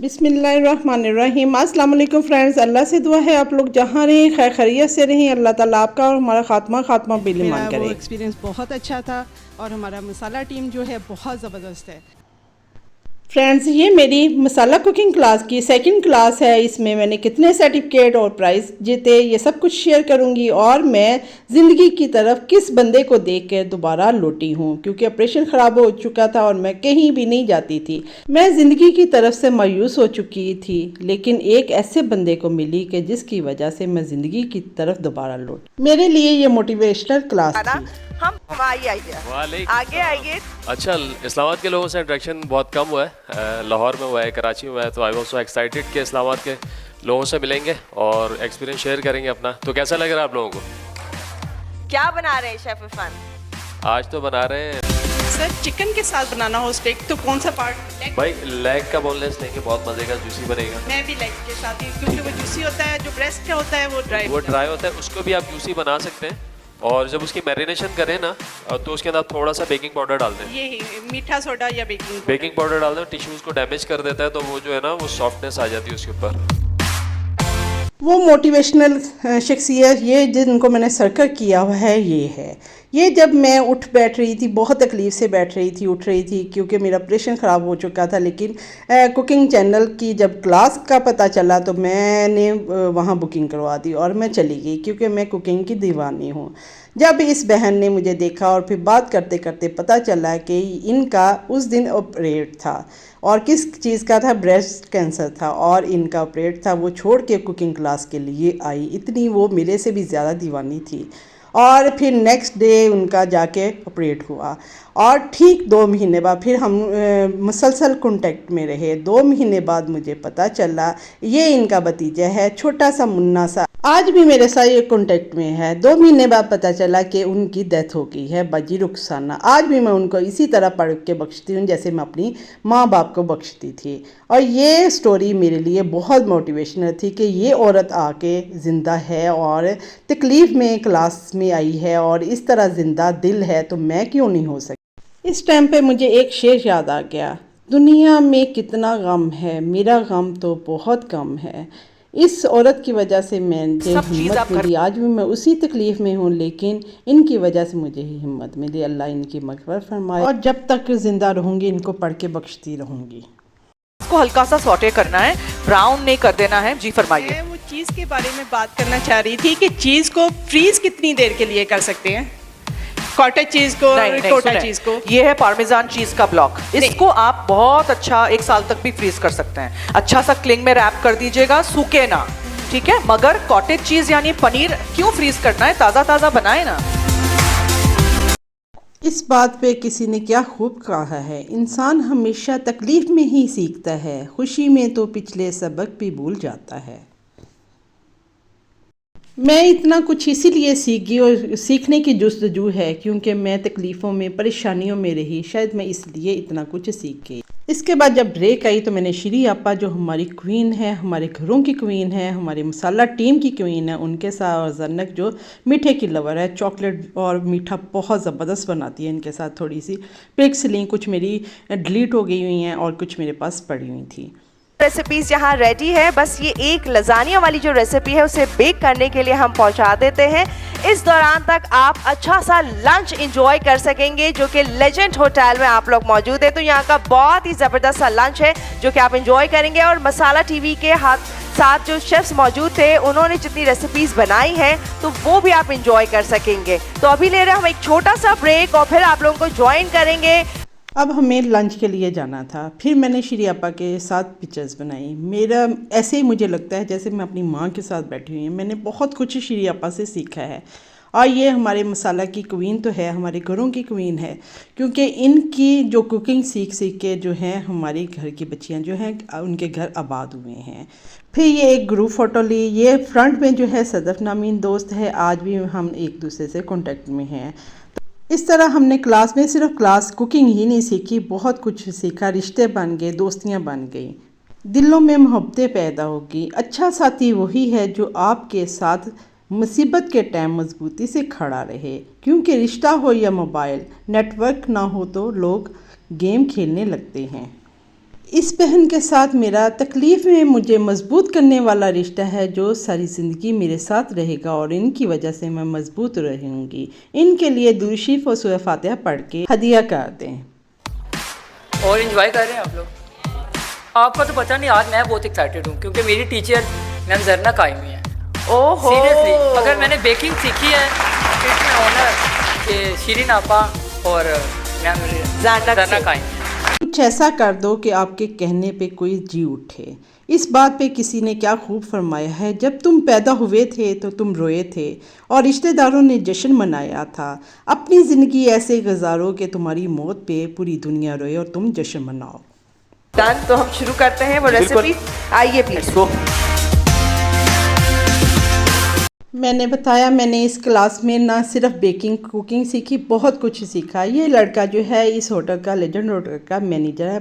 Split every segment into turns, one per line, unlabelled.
बिस्मिल्लाहिर्रहमानिर्रहीम। अस्सलाम वालेकुम फ्रेंड्स। अल्लाह से दुआ है आप लोग जहाँ रहें खैर खैरियत से रहें। अल्लाह ताला आपका और हमारा खात्मा बिलीमान
मेरा वो
करे।
एक्सपीरियंस बहुत अच्छा था और हमारा मसाला टीम जो है बहुत ज़बरदस्त है।
फ्रेंड्स, ये मेरी मसाला कुकिंग क्लास की सेकंड क्लास है। इसमें मैंने कितने सर्टिफिकेट और प्राइज़ जीते ये सब कुछ शेयर करूंगी और मैं ज़िंदगी की तरफ किस बंदे को देख कर दोबारा लौटी हूँ, क्योंकि ऑपरेशन ख़राब हो चुका था और मैं कहीं भी नहीं जाती थी। मैं ज़िंदगी की तरफ से मायूस हो चुकी थी, लेकिन एक ऐसे बंदे को मिली कि जिसकी वजह से मैं ज़िंदगी की तरफ दोबारा लौटी। मेरे लिए ये मोटिवेशनल क्लास थी।
हम आगे आइए।
अच्छा, इस्लामाबाद के लोगों से इंटरेक्शन बहुत कम हुआ है। लाहौर में हुआ है, कराची में हुआ है, तो आई वॉज सो एक्साइटेड कि इस्लामाबाद के लोगों से मिलेंगे और एक्सपीरियंस शेयर करेंगे अपना। तो कैसा लग रहा है आप लोगों को?
क्या बना रहे हैं शेफ इरफान?
आज तो बना रहे हैं
सर, चिकन के साथ बनाना हो स्टेक तो कौन सा पार्ट?
भाई लेग का बोनलेस लेंगे, बहुत मजे का जूसी बनेगा।
मैं भी लेग के साथ ही, क्योंकि वो जूसी होता है। जो ब्रेस्ट का होता है वो
ड्राई होता है, उसको भी आप जूसी बना सकते हैं। और जब उसकी मैरिनेशन करें ना तो उसके अंदर थोड़ा सा बेकिंग पाउडर डाल दें।
ये मीठा सोडा या बेकिंग
पाउडर डाल दें, टिश्यूज़ को डैमेज कर देता है, तो वो जो है ना वो सॉफ्टनेस आ जाती है उसके ऊपर।
वो मोटिवेशनल शख्सियत ये जिनको मैंने सर्कल किया हुआ है ये है। ये जब मैं उठ बैठ रही थी, बहुत तकलीफ़ से बैठ रही थी, उठ रही थी, क्योंकि मेरा ऑपरेशन ख़राब हो चुका था। लेकिन कुकिंग चैनल की जब क्लास का पता चला तो मैंने वहाँ बुकिंग करवा दी और मैं चली गई, क्योंकि मैं कुकिंग की दीवानी हूँ। जब इस बहन ने मुझे देखा और फिर बात करते करते पता चला कि इनका उस दिन ऑपरेट था और किस चीज़ का था, ब्रेस्ट कैंसर था और इनका ऑपरेट था। वो छोड़ के कुकिंग क्लास के लिए आई, इतनी वो मेरे से भी ज़्यादा दीवानी थी। और फिर नेक्स्ट डे उनका जाके ऑपरेट हुआ और ठीक 2 महीने बाद फिर हम मुसलसल कॉन्टेक्ट में रहे। 2 महीने बाद मुझे पता चला ये इनका भतीजा है, छोटा सा मुन्ना सा, आज भी मेरे साथ ये कॉन्टेक्ट में है। 2 महीने बाद पता चला कि उनकी डेथ हो गई है, बाजी रुखसाना। आज भी मैं उनको इसी तरह पढ़ के बख्शती हूँ जैसे मैं अपनी माँ बाप को बख्शती थी। और ये स्टोरी मेरे लिए बहुत मोटिवेशनल थी कि ये औरत आके ज़िंदा है और तकलीफ़ में क्लास में आई है और इस तरह ज़िंदा दिल है, तो मैं क्यों नहीं हो सकती। इस टाइम पे मुझे एक शेर याद आ गया, दुनिया में कितना गम है, मेरा गम तो बहुत कम है। इस औरत की वजह से मुझे हिम्मत मिली, आज भी मैं उसी तकलीफ़ में हूँ, लेकिन इनकी वजह से मुझे ही हिम्मत मिली। अल्लाह इनकी मग़फ़िरत फरमाए और जब तक ज़िंदा रहूँगी इनको पढ़ के बख्शती रहूँगी।
इसको हल्का सा सॉटे करना है, ब्राउन नहीं कर देना है। जी फरमाइए।
मैं वो चीज़ के बारे में बात करना चाह रही थी कि चीज़ को फ्रीज कितनी देर के लिए कर सकते हैं? कॉटेज चीज़ को, कोटा चीज़ को।
ये है पार्मेजान चीज़ का ब्लॉक। इसको आप बहुत अच्छा 1 साल तक भी फ्रीज कर सकते हैं। अच्छा सा क्लिंग में रैप कर दीजिएगा, सूखे ना, ठीक है। मगर कॉटेज चीज़ यानी पनीर क्यों फ्रीज करना है? ताज़ा ताज़ा बनाए ना।
इस बात पे किसी ने क्या खूब कहा है, इंसान हमेशा तकलीफ़ में ही सीखता है, खुशी में तो पिछले सबक भी भूल जाता है। मैं इतना कुछ इसीलिए सीख गई और सीखने की जुस्तजू है क्योंकि मैं तकलीफ़ों में, परेशानियों में रही, शायद मैं इसलिए इतना कुछ सीख गई। इसके बाद जब ब्रेक आई तो मैंने श्री आपा, जो हमारी क्वीन है, हमारे घरों की क्वीन है, हमारे मसाला टीम की क्वीन है, उनके साथ, और जन्नत जो मीठे की लवर है, चॉकलेट और मीठा बहुत ज़बरदस्त बनाती है, इनके साथ थोड़ी सी पिक्स ली, कुछ मेरी डिलीट हो गई हुई हैं और कुछ मेरे पास पड़ी हुई थी।
रेसिपीज यहाँ रेडी है। बस ये एक लजानिया वाली जो रेसिपी है उसे बेक करने के लिए हम पहुँचा देते हैं। इस दौरान तक आप अच्छा सा लंच एंजॉय कर सकेंगे जो कि लेजेंड होटल में आप लोग मौजूद है। तो यहाँ का बहुत ही ज़बरदस्त सा लंच है जो कि आप एंजॉय करेंगे। और मसाला टीवी के साथ जो शेफ्स मौजूद थे उन्होंने जितनी रेसिपीज बनाई हैं तो वो भी आप एंजॉय कर सकेंगे। तो अभी ले रहे हैं हम एक छोटा सा ब्रेक और फिर आप लोगों को ज्वाइन करेंगे।
अब हमें लंच के लिए जाना था। फिर मैंने श्री आपा के साथ पिक्चर्स बनाई। मेरा ऐसे ही मुझे लगता है जैसे मैं अपनी माँ के साथ बैठी हुई हूँ। मैंने बहुत कुछ श्री आपा से सीखा है और ये हमारे मसाला की क्वीन तो है, हमारे घरों की क्वीन है, क्योंकि इनकी जो कुकिंग सीख के जो है हमारी घर की बच्चियाँ जो हैं उनके घर आबाद हुए हैं। फिर ये एक ग्रुप फ़ोटो ली। ये फ्रंट में जो है सदफ़ नामीन दोस्त है, आज भी हम एक दूसरे से कॉन्टेक्ट में हैं। इस तरह हमने क्लास में सिर्फ क्लास कुकिंग ही नहीं सीखी, बहुत कुछ सीखा, रिश्ते बन गए, दोस्तियाँ बन गई, दिलों में मोहब्बतें पैदा होगी। अच्छा साथी वही है जो आपके साथ मुसीबत के टाइम मजबूती से खड़ा रहे, क्योंकि रिश्ता हो या मोबाइल नेटवर्क ना हो तो लोग गेम खेलने लगते हैं। इस बहन के साथ मेरा तकलीफ़ में मुझे मजबूत करने वाला रिश्ता है जो सारी ज़िंदगी मेरे साथ रहेगा और इनकी वजह से मैं मजबूत रहूँगी। इनके लिए दुरूद शरीफ और सूरह फातिहा पढ़ के हदिया कर दें।
और एंजॉय कर रहे हैं आप लोग। आपका तो पता नहीं, आज मैं बहुत एक्साइटेड हूँ क्योंकि मेरी टीचर मैम जरना कायमी है।
ओहो,
सीरियसली अगर मैंने बेकिंग सीखी है इट्स माय ऑनर कि शीरीन आपा और मैम जरना कायमी है।
कुछ ऐसा कर दो कि आपके कहने पे कोई जी उठे। इस बात पे किसी ने क्या खूब फरमाया है, जब तुम पैदा हुए थे तो तुम रोए थे और रिश्तेदारों ने जश्न मनाया था। अपनी ज़िंदगी ऐसे गुजारो कि तुम्हारी मौत पे पूरी दुनिया रोए और तुम जश्न मनाओ।
डन, तो हम शुरू करते हैं वो रेसिपी। आइए प्लीज।
मैंने बताया मैंने इस क्लास में ना सिर्फ बेकिंग कुकिंग सीखी, बहुत कुछ सीखा। ये लड़का जो है इस होटल का, लेजेंड होटल का मैनेजर है,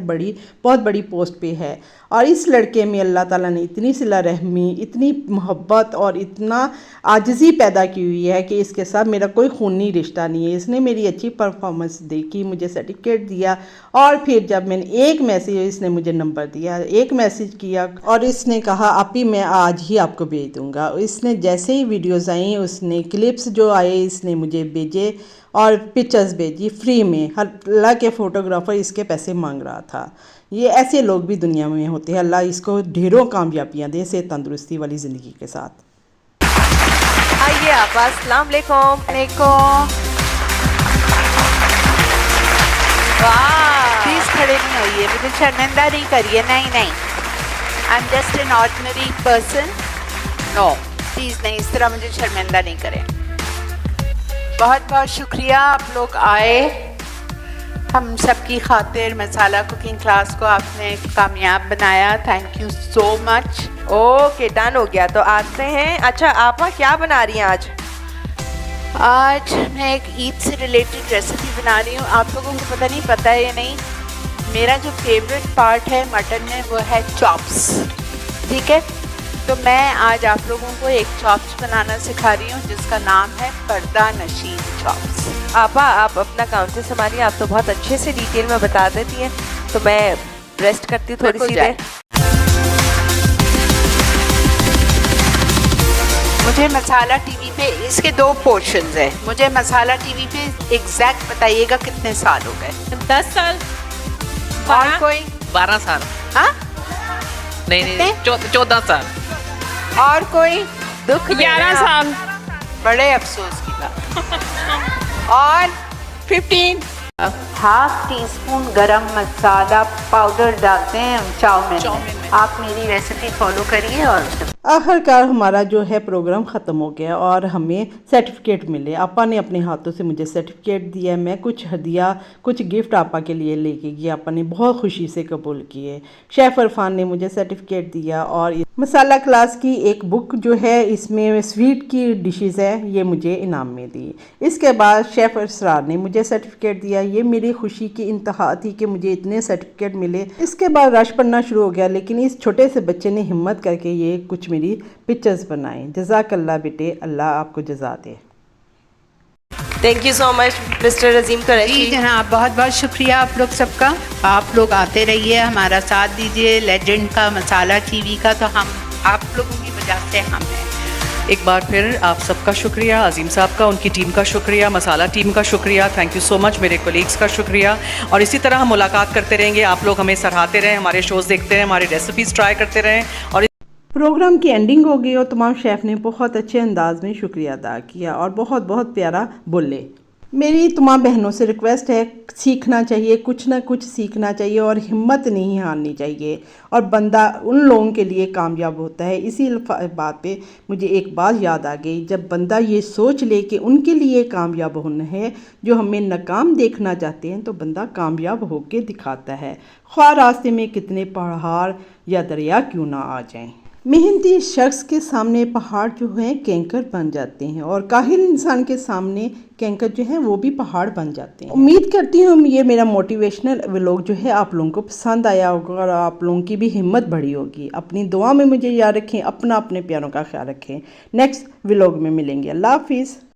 बहुत बड़ी पोस्ट पे है। और इस लड़के में अल्लाह ताला ने इतनी सिला रहमी, इतनी मोहब्बत और इतना आजिज़ी पैदा की हुई है कि इसके साथ मेरा कोई खूनी रिश्ता नहीं है। इसने मेरी अच्छी परफॉर्मेंस देखी, मुझे सर्टिफिकेट दिया और फिर जब मैंने एक मैसेज, इसने मुझे नंबर दिया, एक मैसेज किया और इसने कहा आपी मैं आज ही आपको भेज दूँगा। इसने जैसे ही वीडियोज़ आई, उसने क्लिप्स जो आए इसने मुझे भेजे और पिक्चर्स भेजी फ्री में। अल्लाह के फ़ोटोग्राफ़र इसके पैसे मांग रहा था। ये ऐसे लोग भी दुनिया में होते हैं। अल्लाह इसको ढेरों कामयाबियाँ दे से तंदुरुस्ती वाली ज़िंदगी के साथ।
आइए आप, अस्सलाम वालेकुम। वाह,
प्लीज खड़े नहीं होइए, मुझे शर्मिंदा नहीं करिए। नहीं नहीं, I am just an ordinary person. No please नहीं, इस तरह मुझे शर्मिंदा नहीं करें। बहुत बहुत शुक्रिया आप लोग आए। हम सबकी खातिर मसाला कुकिंग क्लास को आपने कामयाब बनाया। Thank you so much.
Okay done हो गया। तो आते हैं। अच्छा आपा क्या बना रही हैं आज?
आज मैं एक ईद से रिलेटेड रेसिपी बना रही हूँ। आप लोगों को पता नहीं, पता है या नहीं, मेरा जो फेवरेट पार्ट है मटन में वो है चॉप्स। ठीक है, तो मैं आज आप लोगों को एक चॉप्स बनाना सिखा रही हूँ जिसका नाम है पर्दा नशीन चॉप्स।
आपा आप अपना काउंटर संभालिए, आप तो बहुत अच्छे से डिटेल में बता देती हैं, तो मैं रेस्ट करती हूँ थोड़ी सी देर।
मुझे मसाला टीवी पे इसके 2 पोर्शंस है। मुझे मसाला टीवी पे एग्जैक्ट बताइएगा कितने साल हो गए?
10 साल।
और कोई?
12 साल।
हाँ,
नहीं 14 साल।
और कोई?
दुख
11 साल।
बड़े अफसोस की बात। और
15।
हाफ टी स्पून गरम मसाला पाउडर डालते हैं चाउमीन में। आप मेरी रेसिपी फॉलो करिए। और
आखिरकार हमारा जो है प्रोग्राम ख़त्म हो गया और हमें सर्टिफिकेट मिले। आपा ने अपने हाथों से मुझे सर्टिफिकेट दिया। मैं कुछ हदिया, कुछ गिफ्ट आपा के लिए लेके गई। आपा ने बहुत खुशी से कबूल किए। शेफ़ इरफान ने मुझे सर्टिफिकेट दिया और मसाला क्लास की एक बुक जो है इसमें स्वीट की डिशेस है, ये मुझे इनाम में दी। इसके बाद शेफ़ इसरार ने मुझे सर्टिफिकेट दिया। ये मेरी खुशी की इंतहा थी कि मुझे इतने सर्टिफिकेट मिले। इसके बाद रश पड़ना शुरू हो गया, लेकिन इस छोटे से बच्चे ने हिम्मत करके ये कुछ मेरी पिक्चर्स बनाई। जज़ाकल्लाह बेटे, अल्लाह आपको जज़ा दे।
Thank you so much mister Azeem
ji
Qureshi.
जनाब, बहुत बहुत शुक्रिया आप लोग सबका। आप लोग आते रहिए, हमारा साथ दीजिए। लेजेंड का, मसाला टीवी का, तो हम आप लोगों की वजह से हम हैं।
एक बार फिर आप सबका शुक्रिया, अजीम साहब का, उनकी टीम का शुक्रिया, मसाला टीम का शुक्रिया। थैंक यू सो मच, मेरे कोलीग्स का शुक्रिया। और इसी तरह हम मुलाकात करते रहेंगे। आप लोग हमें सराहते रहें, हमारे शोज़ देखते रहें, हमारी रेसिपीज़ ट्राई करते रहें। और
प्रोग्राम की एंडिंग हो गई और तमाम शेफ़ ने बहुत अच्छे अंदाज में शुक्रिया अदा किया और बहुत बहुत प्यारा बोले। मेरी तमाम बहनों से रिक्वेस्ट है, सीखना चाहिए, कुछ ना कुछ सीखना चाहिए और हिम्मत नहीं हारनी चाहिए और बंदा उन लोगों के लिए कामयाब होता है। इसी बात पे मुझे एक बात याद आ गई, जब बंदा ये सोच ले कि उनके लिए कामयाब होना है, जो हमें नाकाम देखना चाहते हैं, तो बंदा कामयाब होके दिखाता है, ख्वाह रास्ते में कितने पहाड़ या दरिया क्यों ना आ जाएं। मेहनती शख्स के सामने पहाड़ जो हैं कैंकर बन जाते हैं और काहिल इंसान के सामने कैंकर जो है वो भी पहाड़ बन जाते हैं। उम्मीद करती हूँ ये मेरा मोटिवेशनल व्लॉग जो है आप लोगों को पसंद आया होगा और आप लोगों की भी हिम्मत बढ़ी होगी। अपनी दुआ में मुझे याद रखें, अपने प्यारों का ख्याल रखें। नेक्स्ट व्लॉग में मिलेंगे। अल्लाह हाफिज़।